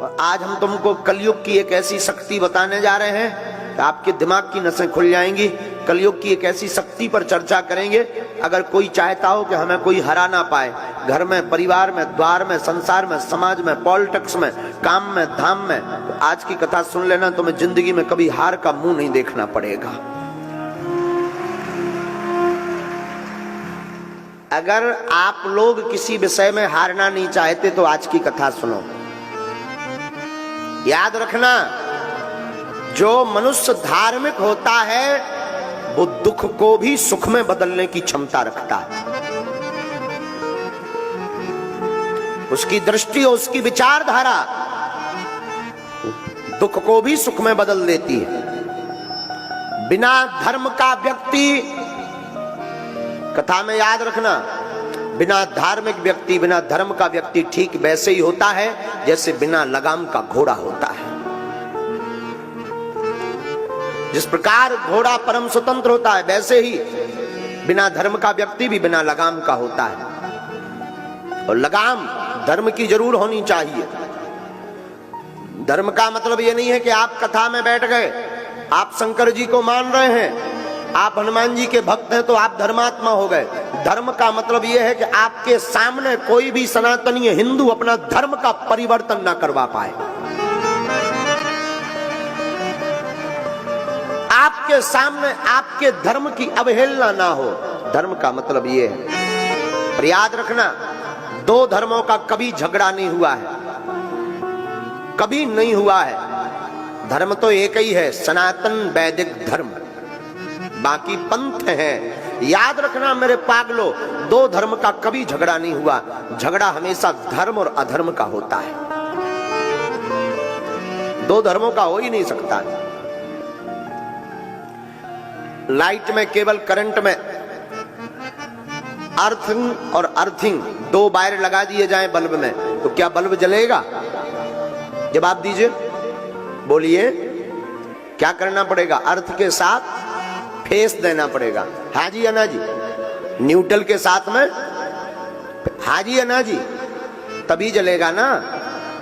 और आज हम तुमको कलयुग की एक ऐसी शक्ति बताने जा रहे हैं कि आपके दिमाग की नसें खुल जाएंगी। कलयुग की एक ऐसी शक्ति पर चर्चा करेंगे। अगर कोई चाहता हो कि हमें कोई हरा ना पाए, घर में, परिवार में, द्वार में, संसार में, समाज में, पॉलिटिक्स में, काम में, धाम में, तो आज की कथा सुन लेना, तुम्हें जिंदगी में कभी हार का मुंह नहीं देखना पड़ेगा। अगर आप लोग किसी विषय में हारना नहीं चाहते तो आज की कथा सुनो। याद रखना, जो मनुष्य धार्मिक होता है वो दुख को भी सुख में बदलने की क्षमता रखता है। उसकी दृष्टि, उसकी विचारधारा दुख को भी सुख में बदल देती है। बिना धर्म का व्यक्ति, कथा में याद रखना, बिना धार्मिक व्यक्ति, बिना धर्म का व्यक्ति ठीक वैसे ही होता है जैसे बिना लगाम का घोड़ा होता है। जिस प्रकार घोड़ा परम स्वतंत्र होता है, वैसे ही बिना धर्म का व्यक्ति भी बिना लगाम का होता है। और लगाम धर्म की जरूर होनी चाहिए। धर्म का मतलब ये नहीं है कि आप कथा में बैठ गए, आप शंकर जी को मान रहे हैं, आप हनुमान जी के भक्त हैं तो आप धर्मात्मा हो गए। धर्म का मतलब यह है कि आपके सामने कोई भी सनातनीय हिंदू अपना धर्म का परिवर्तन ना करवा पाए। आपके सामने आपके धर्म की अवहेलना ना हो। धर्म का मतलब यह है। पर याद रखना, दो धर्मों का कभी झगड़ा नहीं हुआ है, कभी नहीं हुआ है। धर्म तो एक ही है, सनातन वैदिक धर्म, बाकी पंथ है। याद रखना मेरे पागलो, दो धर्म का कभी झगड़ा नहीं हुआ। झगड़ा हमेशा धर्म और अधर्म का होता है। दो धर्मों का हो ही नहीं सकता। लाइट में, केबल करंट में अर्थिंग और अर्थिंग दो वायर लगा दिए जाएं बल्ब में, तो क्या बल्ब जलेगा? जवाब दीजिए, बोलिए, क्या करना पड़ेगा? अर्थ के साथ फेस देना पड़ेगा। हाँ जी अन्ना जी। न्यूट्रल के साथ में हाँ जी अन्ना जी, तभी जलेगा ना।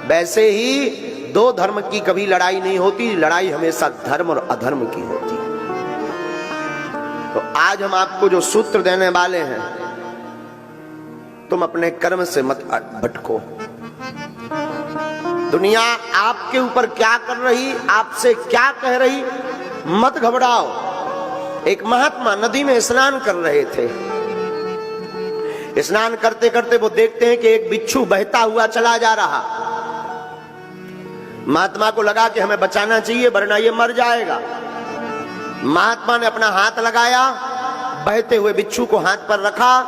वैसे ही दो धर्म की कभी लड़ाई नहीं होती, लड़ाई हमेशा धर्म और अधर्म की होती है। तो आज हम आपको जो सूत्र देने वाले हैं, तुम अपने कर्म से मत भटको। दुनिया आपके ऊपर क्या कर रही, आपसे क्या कह रही, मत घबराओ। एक महात्मा नदी में स्नान कर रहे थे। स्नान करते करते वो देखते हैं कि एक बिच्छू बहता हुआ चला जा रहा। महात्मा को लगा कि हमें बचाना चाहिए वरना ये मर जाएगा। महात्मा ने अपना हाथ लगाया, बहते हुए बिच्छू को हाथ पर रखा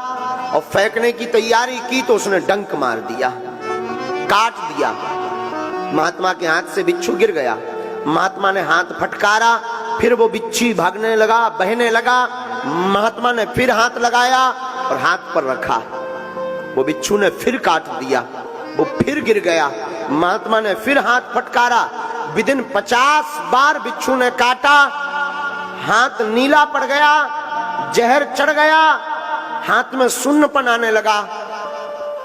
और फेंकने की तैयारी की तो उसने डंक मार दिया, काट दिया। महात्मा के हाथ से बिच्छू गिर गया। महात्मा ने हाथ फटकारा, फिर वो बिच्छू भागने लगा, बहने लगा। महात्मा ने फिर हाथ लगाया और हाथ पर रखा। वो बिच्छू ने फिर काट दिया, वो फिर गिर गया। महात्मा ने फिर हाथ फटकारा। विदिन 50 बार बिच्छू ने काटा। हाथ नीला पड़ गया, जहर चढ़ गया, हाथ में सुन्नपन आने लगा।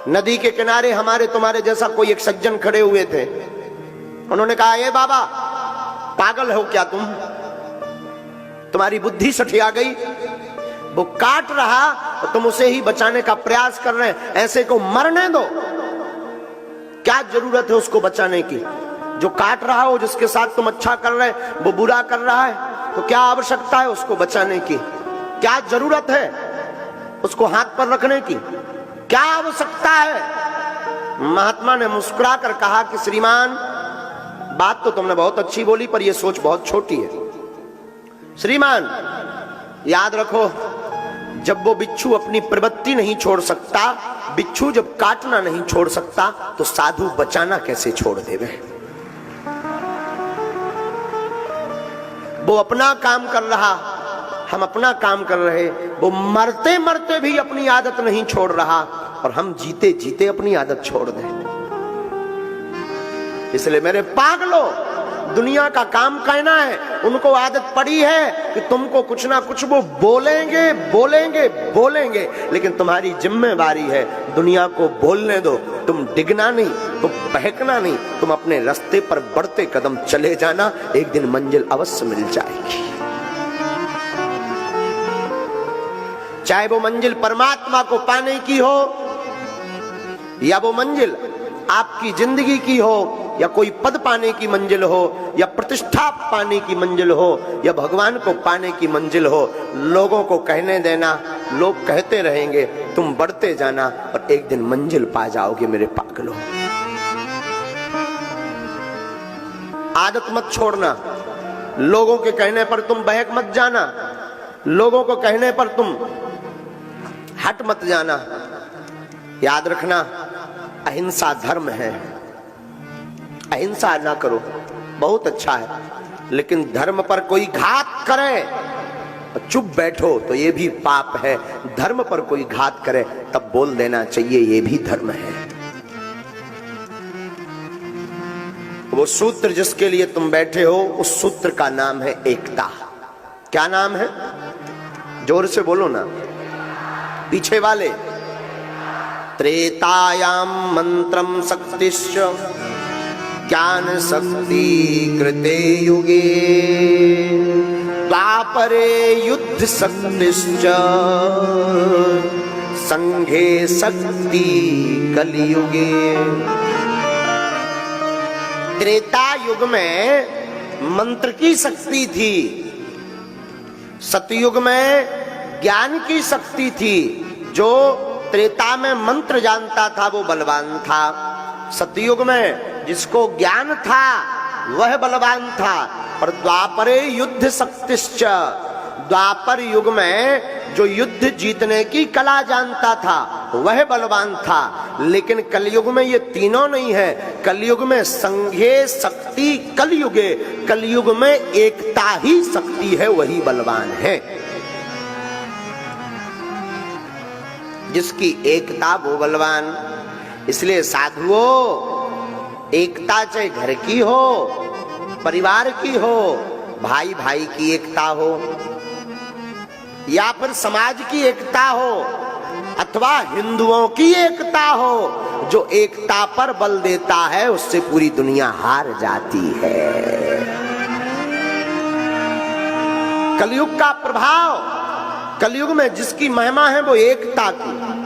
नदी के किनारे हमारे तुम्हारे जैसा कोई एक सज्जन खड़े हुए थे। उन्होंने कहा, ए बाबा, पागल हो क्या तुम? तुम्हारी बुद्धि सठिया गई? वो काट रहा और तुम उसे ही बचाने का प्रयास कर रहे हैं। ऐसे को मरने दो। क्या जरूरत है उसको बचाने की? जो काट रहा हो, जिसके साथ तुम अच्छा कर रहे हैं, वो बुरा कर रहा है, तो क्या आवश्यकता है उसको बचाने की? क्या जरूरत है उसको हाथ पर रखने की? क्या आवश्यकता है? महात्मा ने मुस्कुरा कर कहा कि श्रीमान, बात तो तुमने बहुत अच्छी बोली पर यह सोच बहुत छोटी है। श्रीमान, याद रखो, जब वो बिच्छू अपनी प्रवृत्ति नहीं छोड़ सकता, बिच्छू जब काटना नहीं छोड़ सकता, तो साधु बचाना कैसे छोड़ देवे? वो अपना काम कर रहा, हम अपना काम कर रहे। वो मरते मरते भी अपनी आदत नहीं छोड़ रहा और हम जीते जीते अपनी आदत छोड़ दें। इसलिए मेरे पागलों, दुनिया का काम कहना है। उनको आदत पड़ी है कि तुमको कुछ ना कुछ वो बोलेंगे बोलेंगे बोलेंगे, लेकिन तुम्हारी जिम्मेवारी है दुनिया को बोलने दो। तुम डिगना नहीं, तुम बहकना नहीं, तुम अपने रास्ते पर बढ़ते कदम चले जाना, एक दिन मंजिल अवश्य मिल जाएगी। चाहे वो मंजिल परमात्मा को पाने की हो, या वो मंजिल आपकी जिंदगी की हो, या कोई पद पाने की मंजिल हो, या प्रतिष्ठा पाने की मंजिल हो, या भगवान को पाने की मंजिल हो, लोगों को कहने देना। लोग कहते रहेंगे, तुम बढ़ते जाना और एक दिन मंजिल पा जाओगे मेरे पागलों। आदत मत छोड़ना, लोगों के कहने पर तुम बहक मत जाना, लोगों को कहने पर तुम हट मत जाना। याद रखना, अहिंसा धर्म है। अहिंसा ना करो, बहुत अच्छा है, लेकिन धर्म पर कोई घात करे और चुप बैठो तो ये भी पाप है। धर्म पर कोई घात करे तब बोल देना चाहिए, ये भी धर्म है। वो सूत्र जिसके लिए तुम बैठे हो, उस सूत्र का नाम है एकता। क्या नाम है? जोर से बोलो ना, पीछे वाले। त्रेतायाम मंत्रम शक्तिश्च ज्ञान शक्ति कृते युगे, द्वापरे युद्ध शक्तिश्च संघे शक्ति कलियुगे। त्रेता युग में मंत्र की शक्ति थी, सतयुग में ज्ञान की शक्ति थी। जो त्रेता में मंत्र जानता था वो बलवान था, सतयुग में जिसको ज्ञान था वह बलवान था। पर द्वापरे युद्ध शक्तिश्च, द्वापर युग में जो युद्ध जीतने की कला जानता था वह बलवान था। लेकिन कलयुग में ये तीनों नहीं है। कलयुग में संघे शक्ति कलयुगे, कलयुग में एकता ही शक्ति है, वही बलवान है। जिसकी एकता वो बलवान। इसलिए साधुओं, एकता चाहे घर की हो, परिवार की हो, भाई भाई की एकता हो, या फिर समाज की एकता हो, अथवा हिंदुओं की एकता हो, जो एकता पर बल देता है उससे पूरी दुनिया हार जाती है। कलयुग का प्रभाव, कलयुग में जिसकी महिमा है वो एकता की।